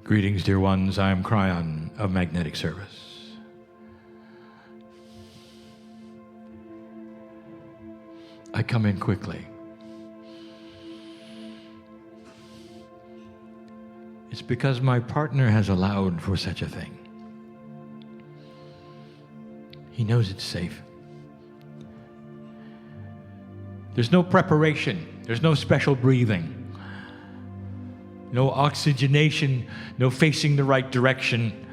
Greetings, dear ones. I am Kryon of Magnetic Service. I come in quickly. It's because my partner has allowed for such a thing. He knows it's safe. There's no preparation. There's no special breathing. No oxygenation, no facing the right direction.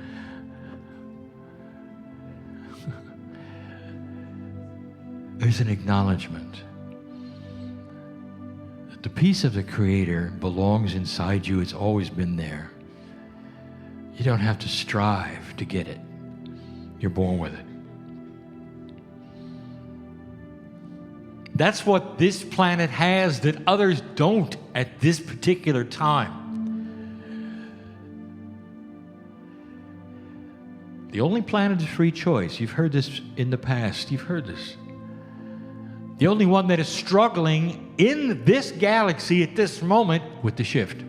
There's an acknowledgement that the peace of the Creator belongs inside you. It's always been there. You don't have to strive to get it. You're born with it. That's what this planet has that others don't at this particular time. The only planet of free choice. You've heard this in the past. You've heard this. The only one that is struggling in this galaxy at this moment with the shift.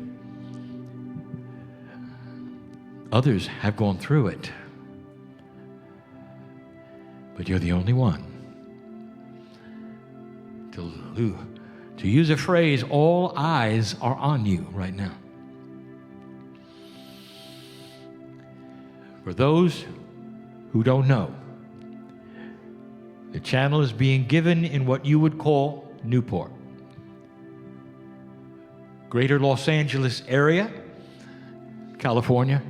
Others have gone through it. But you're the only one. To use a phrase, all eyes are on you right now. For those who don't know, the channel is being given in what you would call Newport. Greater Los Angeles area, California.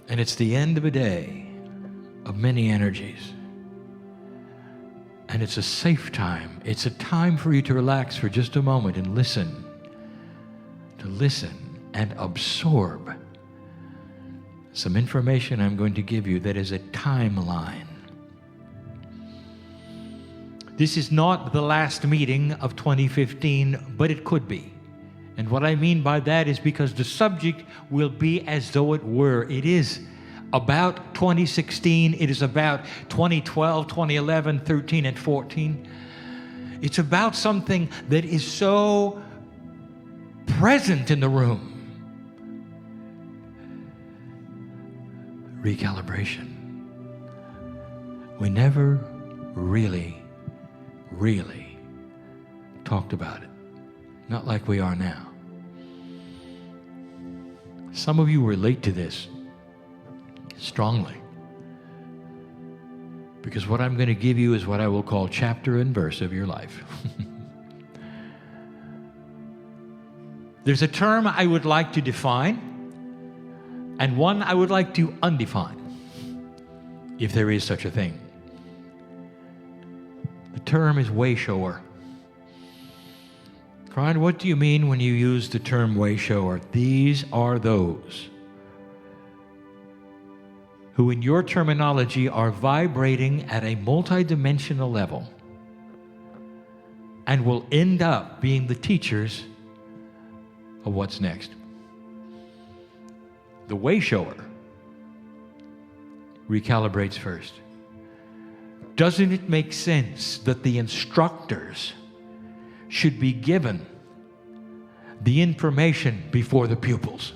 And it's the end of a day of many energies. And it's a safe time. It's a time for you to relax for just a moment and listen. To listen and absorb some information I'm going to give you that is a timeline. This is not the last meeting of 2015, but it could be. And what I mean by that is because the subject will be as though it were. It is about 2016. It is about 2012, 2011, 13, and 14. It's about something that is so present in the room. Recalibration. We never really talked about it. Not like we are now. Some of you relate to this strongly. Because what I'm going to give you is what I will call chapter and verse of your life. There's a term I would like to define, and one I would like to undefine, if there is such a thing. The term is way shower. Kryon, what do you mean when you use the term way shower? These are those who in your terminology are vibrating at a multidimensional level and will end up being the teachers of what's next. The way shower recalibrates first. Doesn't it make sense that the instructors should be given the information before the pupils?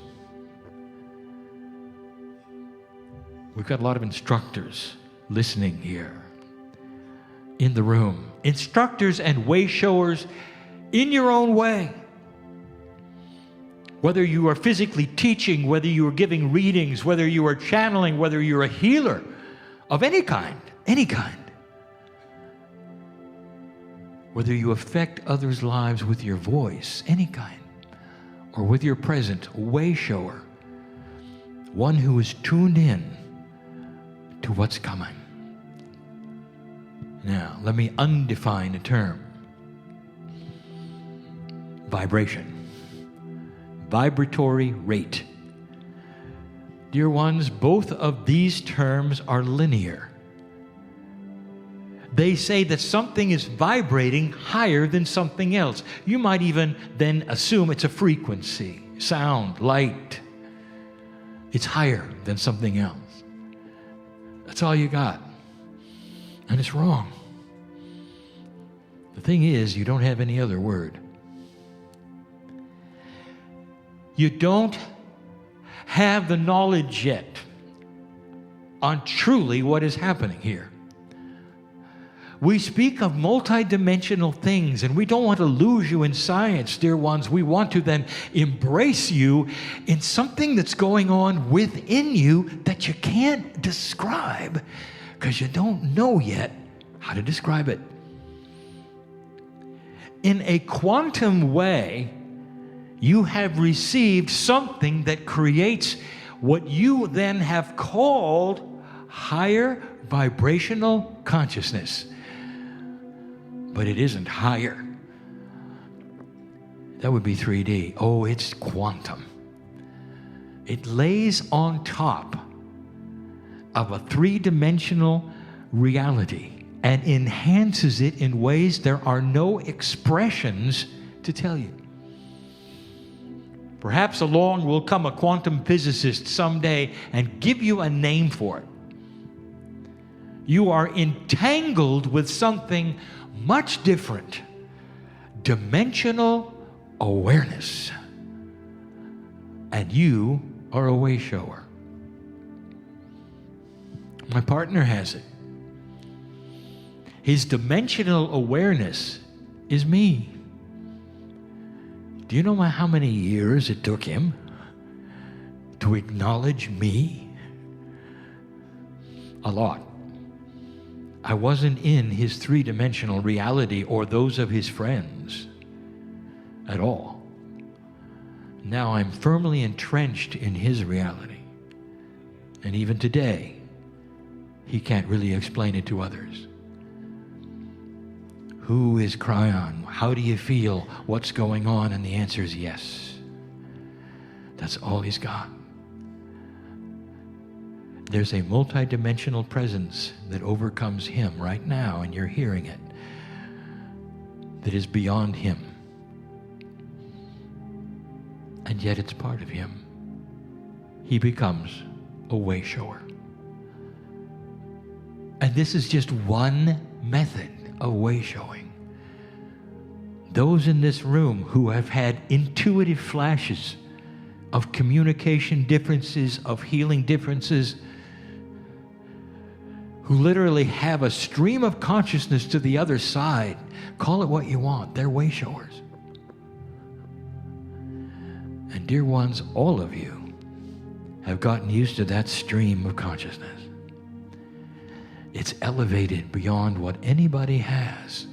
We've got a lot of instructors listening here in the room. Instructors and way showers in your own way. Whether you are physically teaching, whether you are giving readings, whether you are channeling, whether you're a healer of any kind. Whether you affect others' lives with your voice, any kind, or with your present, way shower, one who is tuned in to what's coming. Now, let me undefine a term. Vibration. Vibratory rate. Dear ones, both of these terms are linear. They say that something is vibrating higher than something else. You might even then assume it's a frequency, sound, light. It's higher than something else. That's all you got. And it's wrong. The thing is, you don't have any other word. You don't have the knowledge yet on truly what is happening here. We speak of multidimensional things, and we don't want to lose you in science, dear ones. We want to then embrace you in something that's going on within you that you can't describe because you don't know yet how to describe it. In a quantum way, you have received something that creates what you then have called higher vibrational consciousness. But it isn't higher. That would be 3D. Oh, it's quantum. It lays on top of a three-dimensional reality and enhances it in ways there are no expressions to tell you. Perhaps along will come a quantum physicist someday and give you a name for it. You are entangled with something much different. Dimensional awareness. And you are a way shower. My partner has it. His dimensional awareness is me. Do you know how many years it took him to acknowledge me? A lot. I wasn't in his three-dimensional reality or those of his friends at all. Now I'm firmly entrenched in his reality. And even today, he can't really explain it to others. Who is Kryon? How do you feel? What's going on? And the answer is yes. That's all he's got. There's a multidimensional presence that overcomes him right now, and you're hearing it, that is beyond him. And yet it's part of him. He becomes a way shower. And this is just one method of way showing. Those in this room who have had intuitive flashes of communication differences, of healing differences, who literally have a stream of consciousness to the other side, call it what you want, they're way showers. And dear ones, all of you have gotten used to that stream of consciousness. It's elevated beyond what anybody has.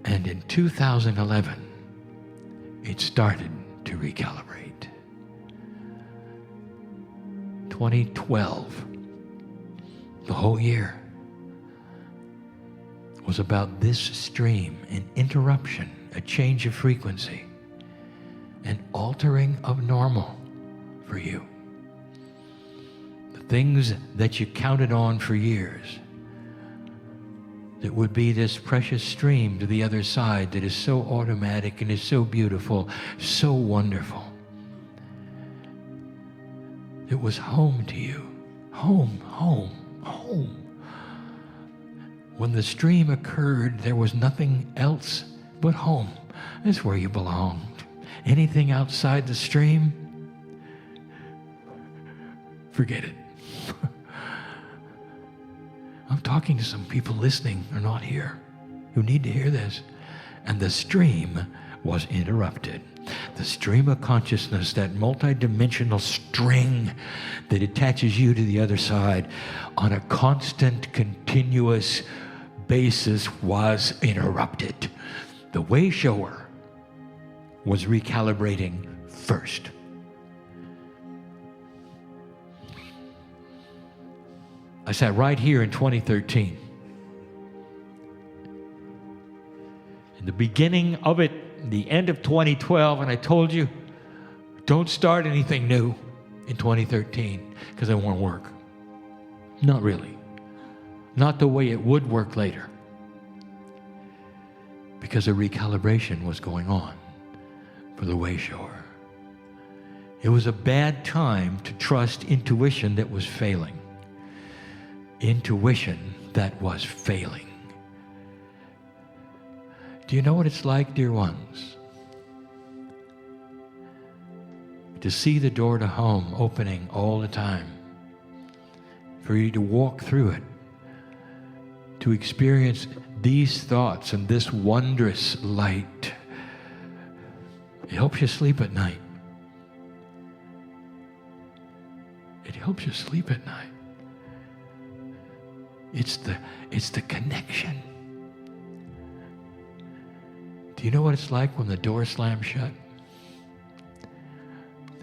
And in 2011, it started to recalibrate. 2012, the whole year, was about this stream, an interruption, a change of frequency, an altering of normal for you. The things that you counted on for years, that would be this precious stream to the other side that is so automatic and is so beautiful, so wonderful. It was home to you. Home, home, home. When the stream occurred, there was nothing else but home. That's where you belonged. Anything outside the stream, forget it. I'm talking to some people listening or not here who need to hear this. And the stream was interrupted. The stream of consciousness, that multidimensional string that attaches you to the other side on a constant, continuous basis, was interrupted. The way shower was recalibrating first. I sat right here in 2013. In the beginning of it, the end of 2012, and I told you, don't start anything new in 2013 because it won't work. Not really. Not the way it would work later. Because a recalibration was going on for the way shower. It was a bad time to trust intuition that was failing. Intuition that was failing. Do you know what it's like, dear ones? to see the door to home opening all the time, for you to walk through it, to experience these thoughts and this wondrous light. It helps you sleep at night. It helps you sleep at night. It's the connection. Do you know what it's like when the door slams shut?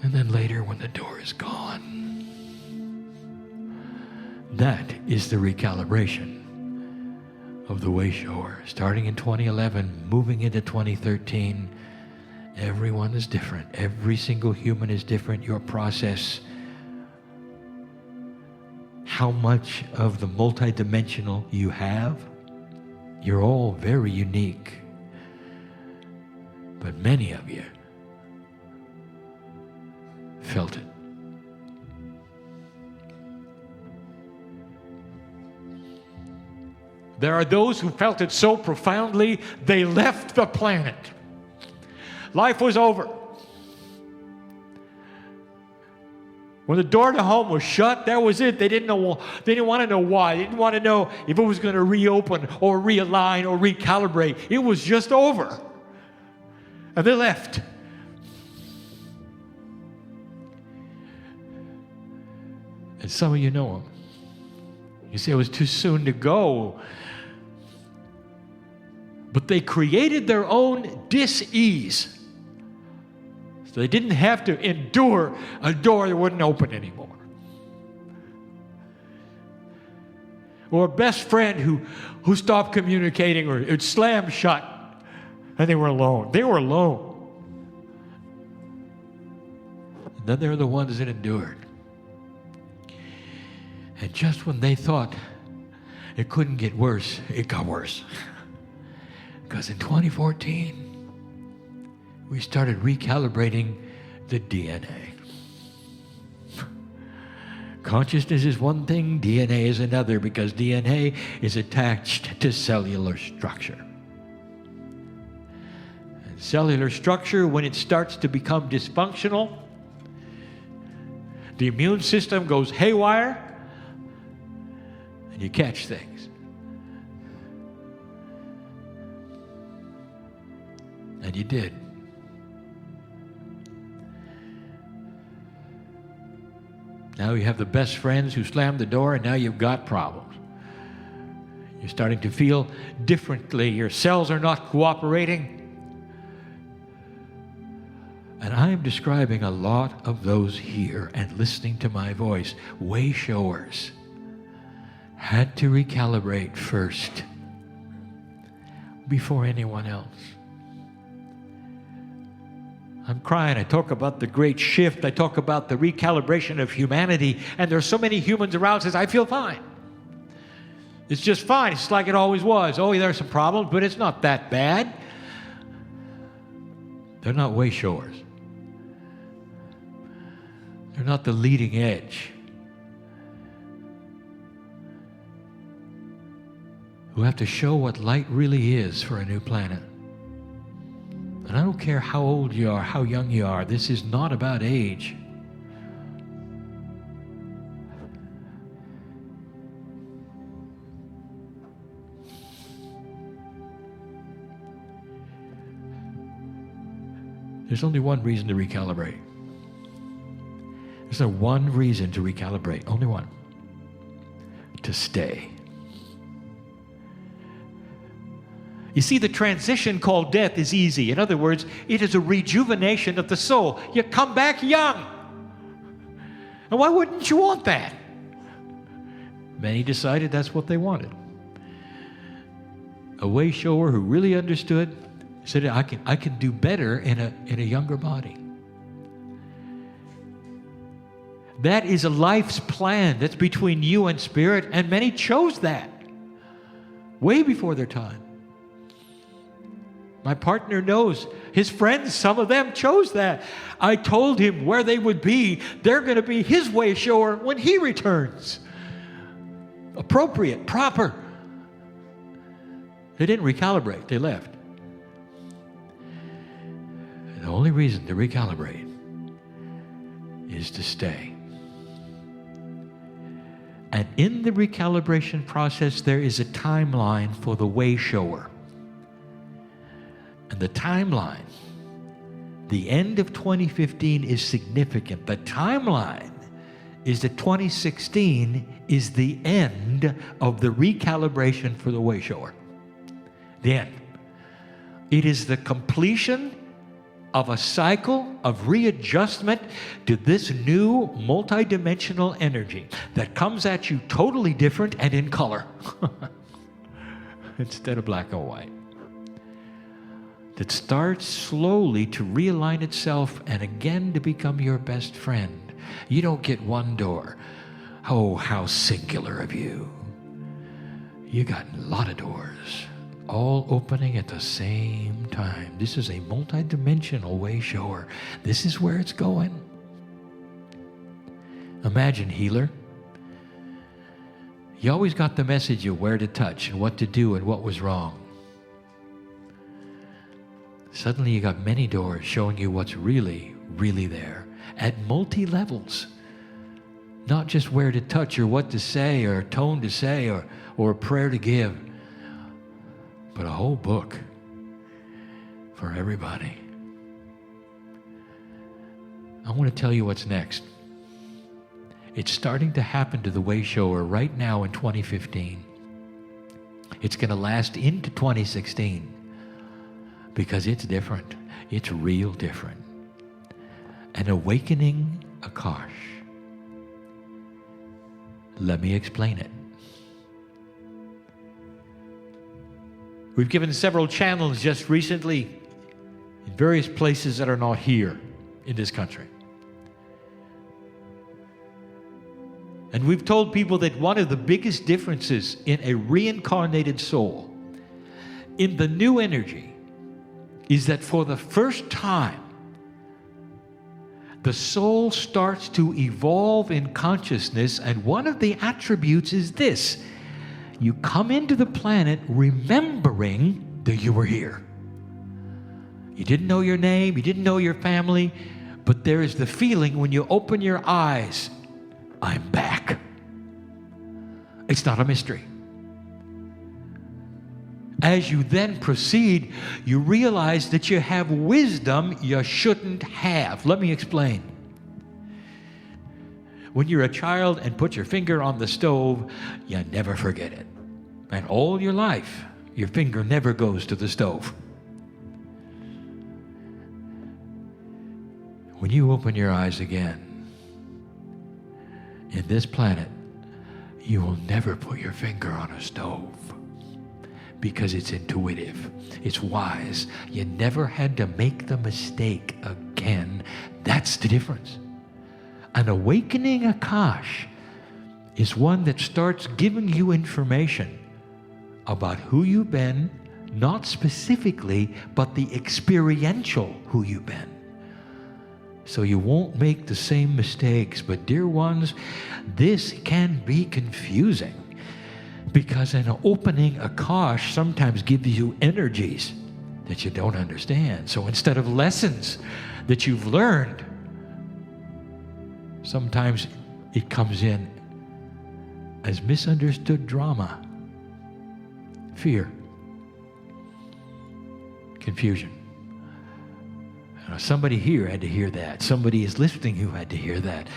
And then later when the door is gone. That is the recalibration of the way shower. Starting in 2011, moving into 2013, everyone is different. Every single human is different. Your process, how much of the multidimensional you have, you're all very unique. But many of you felt it. There are those who felt it so profoundly, they left the planet. Life was over. When the door to home was shut, that was it. They didn't want to know why. They didn't want to know if it was going to reopen or realign or recalibrate. It was just over. And they left. And some of you know them. You say it was too soon to go. But they created their own dis-ease. So they didn't have to endure a door that wouldn't open anymore. Or a best friend who stopped communicating, or it slammed shut and they were alone. They were alone. And then there are the ones that endured. And just when they thought it couldn't get worse, it got worse. Because in 2014, we started recalibrating the DNA. Consciousness is one thing, DNA is another, because DNA is attached to cellular structure. And cellular structure, when it starts to become dysfunctional, the immune system goes haywire, and you catch things. And you did. Now you have the best friends who slammed the door, and now you've got problems. You're starting to feel differently. Your cells are not cooperating. And I am describing a lot of those here and listening to my voice. Way showers had to recalibrate first before anyone else. I'm crying. I talk about the great shift. I talk about the recalibration of humanity. And there's so many humans around who says, I feel fine. It's just fine. It's like it always was. Oh, there are some problems, but it's not that bad. They're not way showers. They're not the leading edge. Who have to show what light really is for a new planet. And I don't care how old you are, how young you are. This is not about age. There's only one reason to recalibrate. There's only one reason to recalibrate. Only one. To stay. You see, the transition called death is easy. In other words, it is a rejuvenation of the soul. You come back young. And why wouldn't you want that? Many decided that's what they wanted. A way shower who really understood said, I can do better in a younger body. That is a life's plan that's between you and spirit, and many chose that way before their time. My partner knows. His friends, some of them chose that. I told him where they would be. They're going to be his way shower when he returns. Appropriate, proper. They didn't recalibrate. They left. And the only reason to recalibrate is to stay. And in the recalibration process, there is a timeline for the way shower. And the timeline, the end of 2015 is significant. The timeline is that 2016 is the end of the recalibration for the way shower. The end. It is the completion of a cycle of readjustment to this new multidimensional energy that comes at you totally different and in color instead of black and white. That starts slowly to realign itself and again to become your best friend. You don't get one door. Oh, how singular of you. You got a lot of doors, all opening at the same time. This is a multidimensional way shower. This is where it's going. Imagine, healer. You always got the message of where to touch and what to do and what was wrong. Suddenly you got many doors showing you what's really, really there at multi-levels. Not just where to touch or what to say or a tone to say or a prayer to give, but a whole book for everybody. I want to tell you what's next. It's starting to happen to the way shower right now in 2015. It's going to last into 2016. Because it's different. It's real different. An awakening Akash. Let me explain it. We've given several channels just recently in various places that are not here in this country. And we've told people that one of the biggest differences in a reincarnated soul, in the new energy, is that for the first time, the soul starts to evolve in consciousness, and one of the attributes is this. You come into the planet remembering that you were here. You didn't know your name, you didn't know your family, but there is the feeling when you open your eyes, I'm back. It's not a mystery. As you then proceed, you realize that you have wisdom you shouldn't have. Let me explain. When you're a child and put your finger on the stove, you never forget it. And all your life, your finger never goes to the stove. When you open your eyes again, in this planet, you will never put your finger on a stove. Because it's intuitive, it's wise. You never had to make the mistake again. That's the difference. An awakening Akash is one that starts giving you information about who you've been, not specifically, but the experiential who you've been. So you won't make the same mistakes. But dear ones, this can be confusing. Because an opening Akash sometimes gives you energies that you don't understand. So instead of lessons that you've learned, sometimes it comes in as misunderstood drama, fear, confusion. Somebody here had to hear that. Somebody is listening who had to hear that.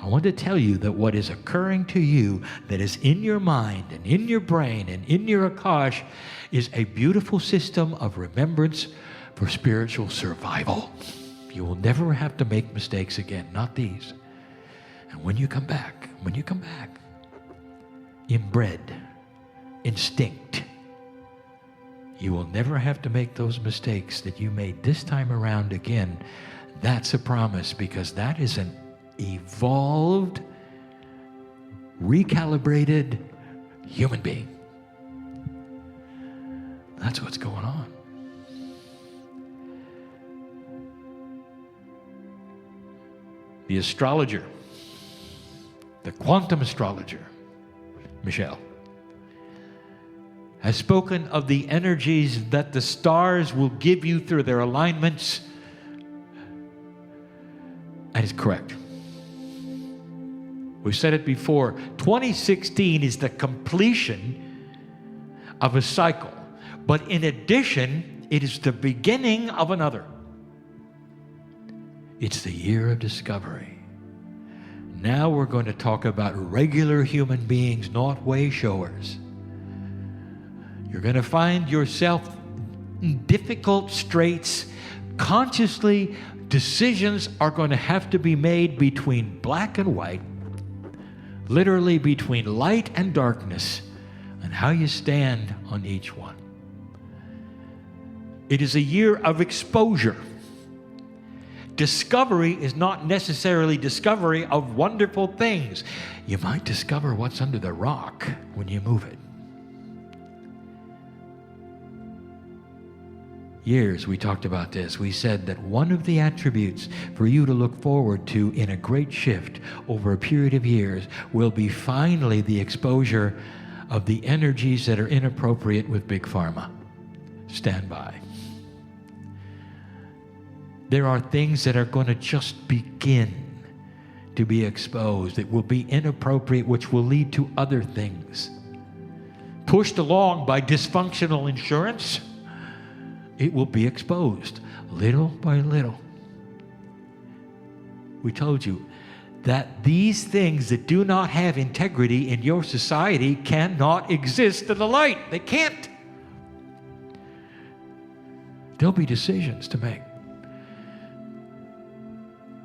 I want to tell you that what is occurring to you that is in your mind and in your brain and in your Akash is a beautiful system of remembrance for spiritual survival. You will never have to make mistakes again, not these. And when you come back, inbred, instinct, you will never have to make those mistakes that you made this time around again. That's a promise, because that is an evolved, recalibrated human being. That's what's going on. The astrologer, the quantum astrologer, Michelle, has spoken of the energies that the stars will give you through their alignments. And it's correct. We've said it before. 2016 is the completion of a cycle. But in addition, it is the beginning of another. It's the year of discovery. Now we're going to talk about regular human beings, not way showers. You're going to find yourself in difficult straits. Consciously, decisions are going to have to be made between black and white, literally between light and darkness, and how you stand on each one. It is a year of exposure. Discovery is not necessarily discovery of wonderful things. You might discover what's under the rock when you move it. Years we talked about this. We said that one of the attributes for you to look forward to in a great shift over a period of years will be finally the exposure of the energies that are inappropriate with Big Pharma. Stand by. There are things that are going to just begin to be exposed that will be inappropriate, which will lead to other things. Pushed along by dysfunctional insurance, it will be exposed little by little. We told you that these things that do not have integrity in your society cannot exist in the light. They can't. There'll be decisions to make.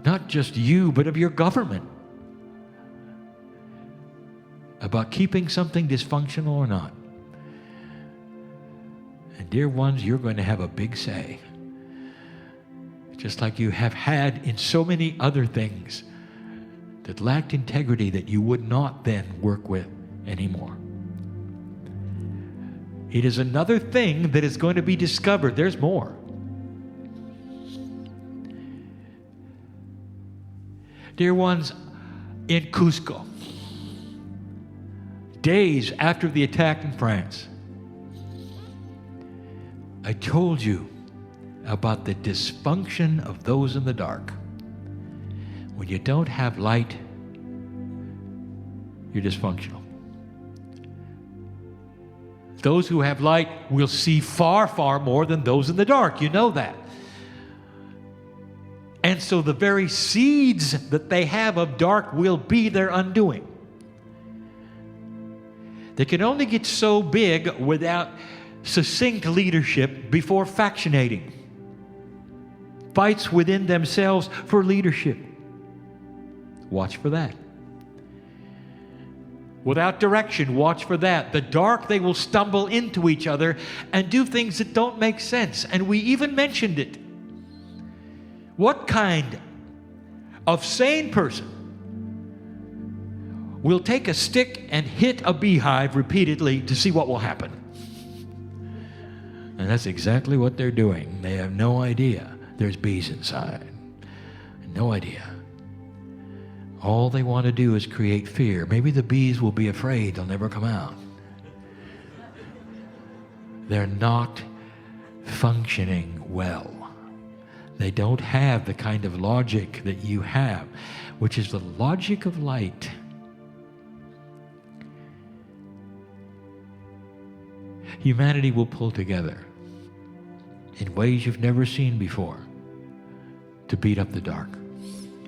Not just you, but of your government, about keeping something dysfunctional or not. And dear ones, you're going to have a big say, just like you have had in so many other things that lacked integrity that you would not then work with anymore. It is another thing that is going to be discovered. There's more. Dear ones, in Cusco, days after the attack in France, I told you about the dysfunction of those in the dark. When you don't have light, you're dysfunctional. Those who have light will see far, far more than those in the dark. You know that. And so the very seeds that they have of dark will be their undoing. They can only get so big without succinct leadership before factionating. Fights within themselves for leadership. Watch for that. Without direction, watch for that. The dark, they will stumble into each other and do things that don't make sense. And we even mentioned it. What kind of sane person will take a stick and hit a beehive repeatedly to see what will happen? And that's exactly what they're doing. They have no idea there's bees inside. No idea. All they want to do is create fear. Maybe the bees will be afraid they'll never come out. They're not functioning well. They don't have the kind of logic that you have, which is the logic of light. Humanity will pull together in ways you've never seen before to beat up the dark.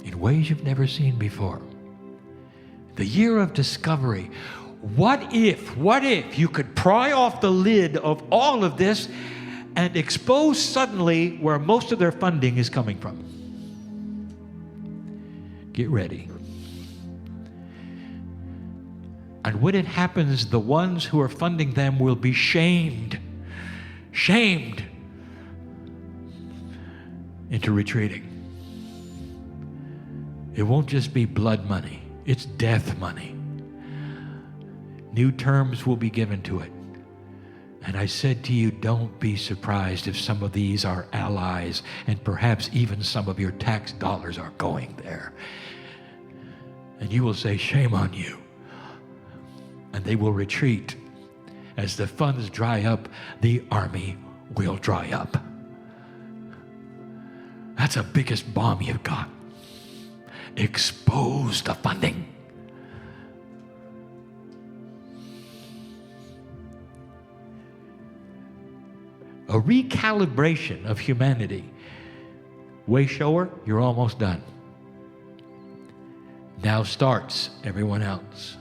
In ways you've never seen before. The year of discovery. What if you could pry off the lid of all of this and expose suddenly where most of their funding is coming from? Get ready. And when it happens, the ones who are funding them will be shamed into retreating. It won't just be blood money, it's death money. New terms will be given to it. And I said to you, don't be surprised if some of these are allies, and perhaps even some of your tax dollars are going there. And you will say, shame on you. And they will retreat. As the funds dry up, the army will dry up. That's the biggest bomb you've got. Expose the funding. a recalibration of humanity. Way shower, you're almost done. Now starts everyone else.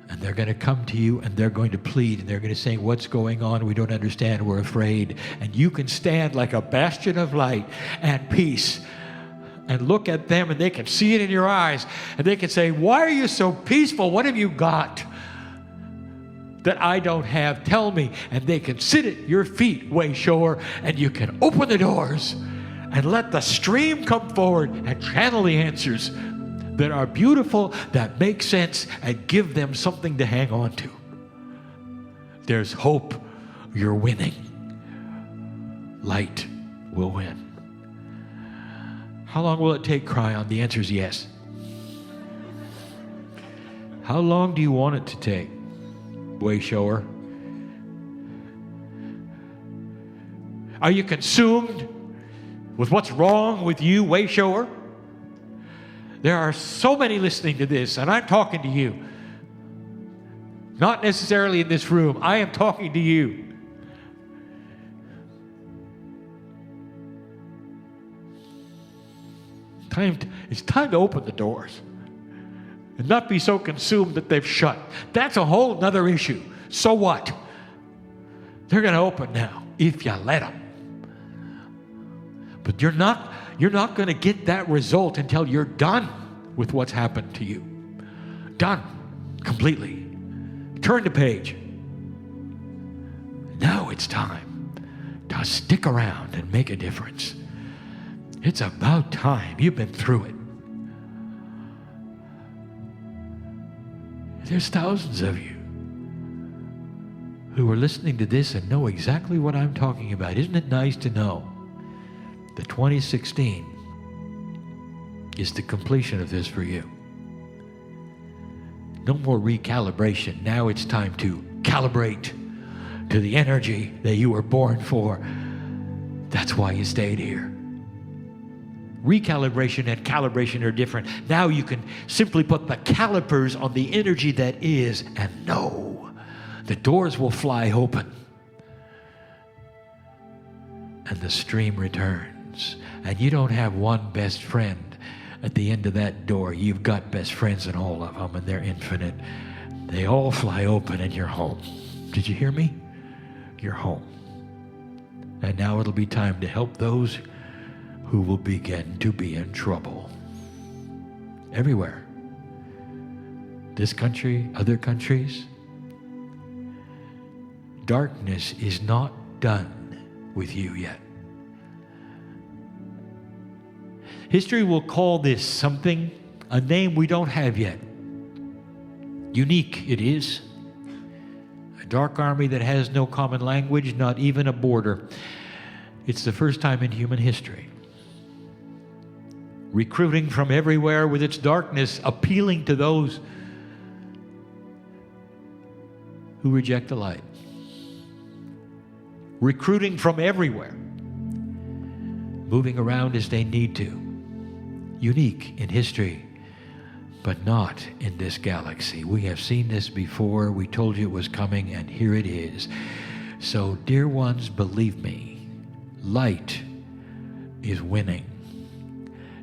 And they're going to come to you and they're going to plead and they're going to say, what's going on? We don't understand. We're afraid. And you can stand like a bastion of light and peace and look at them and they can see it in your eyes. And they can say, why are you so peaceful? What have you got that I don't have? Tell me. And they can sit at your feet, way shower, and you can open the doors and let the stream come forward and channel the answers that are beautiful, that make sense, and give them something to hang on to. There's hope. You're winning. Light will win. How long will it take, Kryon? The answer is yes. How long do you want it to take, way shower? Are you consumed with what's wrong with you, way shower? There are so many listening to this, and I'm talking to you. Not necessarily in this room. I am talking to you. It's time to open the doors and not be so consumed that they've shut. That's a whole nother issue. So what? They're going to open now if you let them. But you're not going to get that result until you're done with what's happened to you. Done. Completely. Turn the page. Now it's time to stick around and make a difference. It's about time. You've been through it. There's thousands of you who are listening to this and know exactly what I'm talking about. Isn't it nice to know that 2016 is the completion of this for you? No more recalibration. Now it's time to calibrate to the energy that you were born for. That's why you stayed here. Recalibration and calibration are different. Now you can simply put the calipers on the energy that is and know the doors will fly open and the stream returns. And you don't have one best friend at the end of that door. You've got best friends in all of them, and they're infinite. They all fly open and you're home. Did you hear me? You're home. And now it'll be time to help those who will begin to be in trouble. Everywhere. This country, other countries. Darkness is not done with you yet. History will call this something, a name we don't have yet. Unique it is. A dark army that has no common language, not even a border. It's the first time in human history. Recruiting from everywhere with its darkness, appealing to those who reject the light. Recruiting from everywhere, moving around as they need to. Unique in history, but not in this galaxy. We have seen this before. We told you it was coming, and here it is. So, dear ones, believe me, light is winning.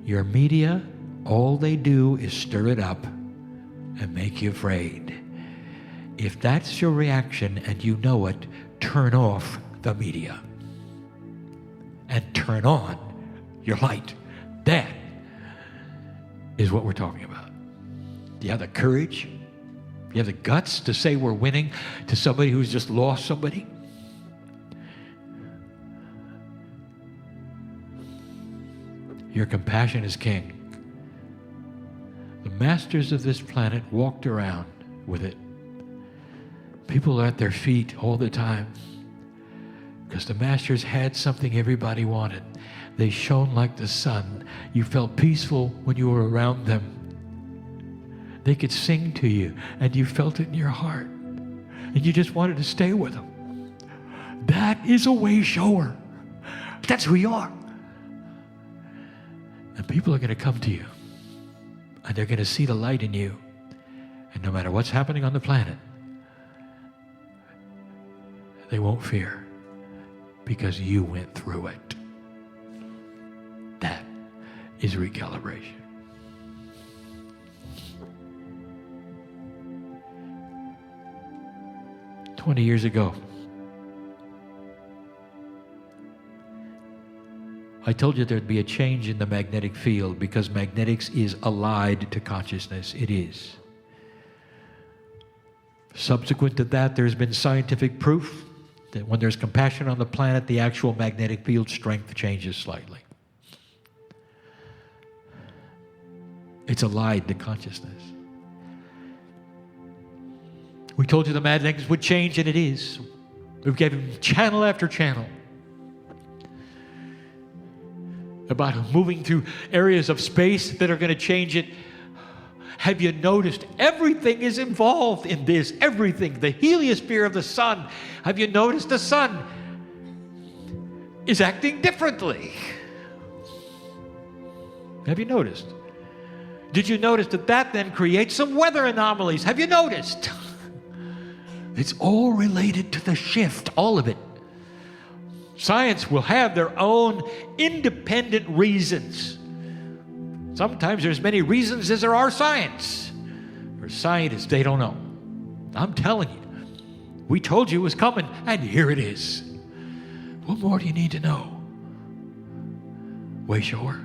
Your media, all they do is stir it up and make you afraid. If that's your reaction and you know it, turn off the media and turn on your light. That is what we're talking about. Do you have the courage? Do you have the guts to say we're winning to somebody who's just lost somebody? Your compassion is king. The masters of this planet walked around with it. People are at their feet all the time because the masters had something everybody wanted. They shone like the sun. You felt peaceful when you were around them. They could sing to you, and you felt it in your heart, and you just wanted to stay with them. That is a way shower. That's who you are. And people are going to come to you, and they're going to see the light in you. And no matter what's happening on the planet, they won't fear. because you went through it. That is recalibration. "20 years ago, I told you there'd be a change in the magnetic field because magnetics is allied to consciousness. It is. Subsequent to that, there's been scientific proof that when there's compassion on the planet, the actual magnetic field strength changes slightly. It's allied to consciousness. We told you the magnetics would change, and it is. We've given channel after channel about moving through areas of space that are going to change it. Have you noticed everything is involved in this? Everything. The heliosphere of the sun. Have you noticed the sun is acting differently? Have you noticed? Did you notice that then creates some weather anomalies? Have you noticed? It's all related to the shift, all of it. Science will have their own independent reasons. Sometimes there's many reasons as there are science. For scientists, they don't know. I'm telling you, we told you it was coming, and here it is. What more do you need to know? Way sure.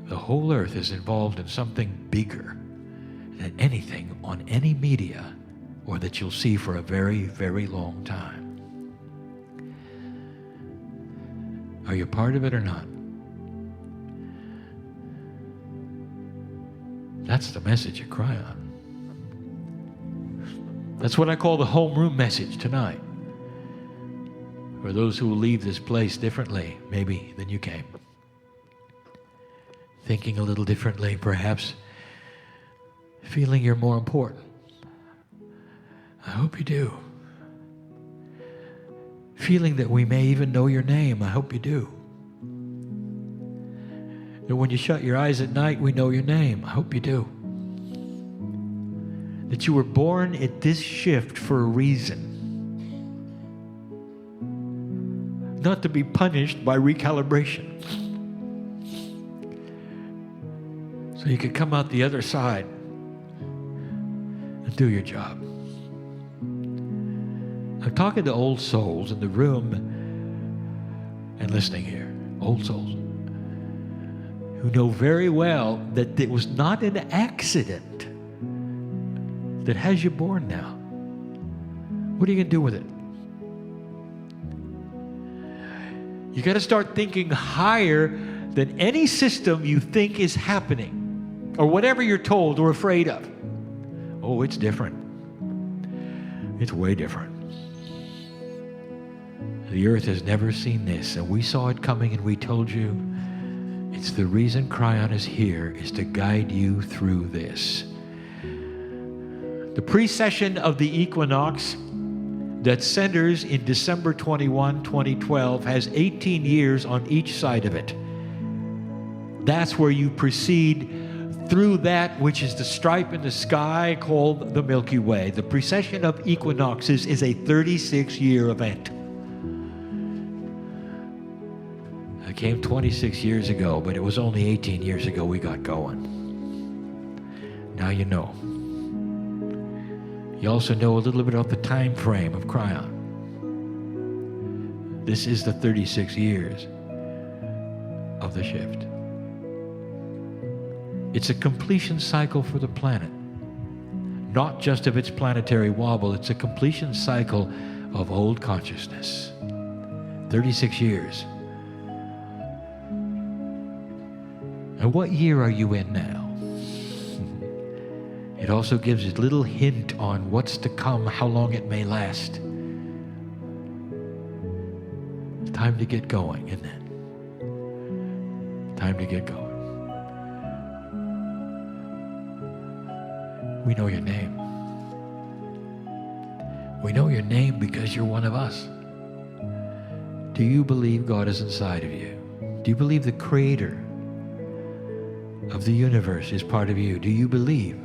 The whole earth is involved in something bigger than anything on any media or that you'll see for a very, very long time. Are you part of it or not? That's the message of Kryon. That's what I call the homeroom message tonight. For those who will leave this place differently, maybe, than you came. Thinking a little differently, perhaps feeling you're more important. I hope you do. Feeling that we may even know your name. I hope you do. That when you shut your eyes at night, we know your name. I hope you do. That you were born at this shift for a reason. Not to be punished by recalibration. So you could come out the other side and do your job. I'm talking to old souls in the room and listening here. Old souls who know very well that it was not an accident that has you born now. What are you going to do with it? You got to start thinking higher than any system you think is happening or whatever you're told or afraid of. Oh, it's different. It's way different. The earth has never seen this, and we saw it coming, and we told you it's the reason Kryon is here, is to guide you through this. The precession of the equinox that centers in December 21, 2012 has 18 years on each side of it. That's where you proceed through that which is the stripe in the sky called the Milky Way. The precession of equinoxes is a 36-year event. It came 26 years ago, but it was only 18 years ago we got going. Now you know. You also know a little bit about the time frame of Kryon. This is the 36 years of the shift. It's a completion cycle for the planet. Not just of its planetary wobble, it's a completion cycle of old consciousness. 36 years. And what year are you in now? It also gives a little hint on what's to come, how long it may last. Time to get going, isn't it? Time to get going. We know your name. We know your name because you're one of us. Do you believe God is inside of you? Do you believe the Creator of the universe is part of you? Do you believe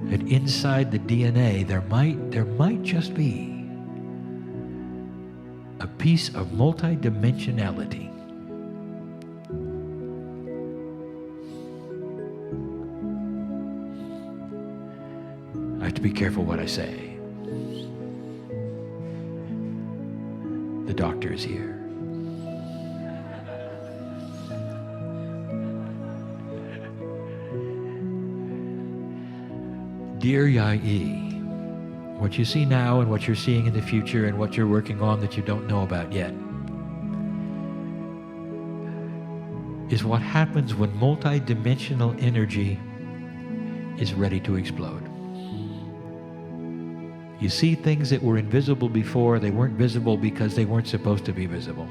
that inside the DNA there might just be a piece of multidimensionality. I have to be careful what I say. The doctor is here. Dear Yai, what you see now and what you're seeing in the future and what you're working on that you don't know about yet is what happens when multidimensional energy is ready to explode. You see things that were invisible before. They weren't visible because they weren't supposed to be visible.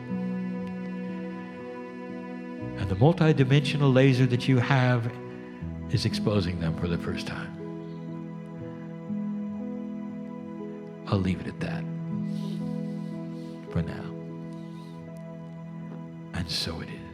And the multidimensional laser that you have is exposing them for the first time. I'll leave it at that for now. And so it is.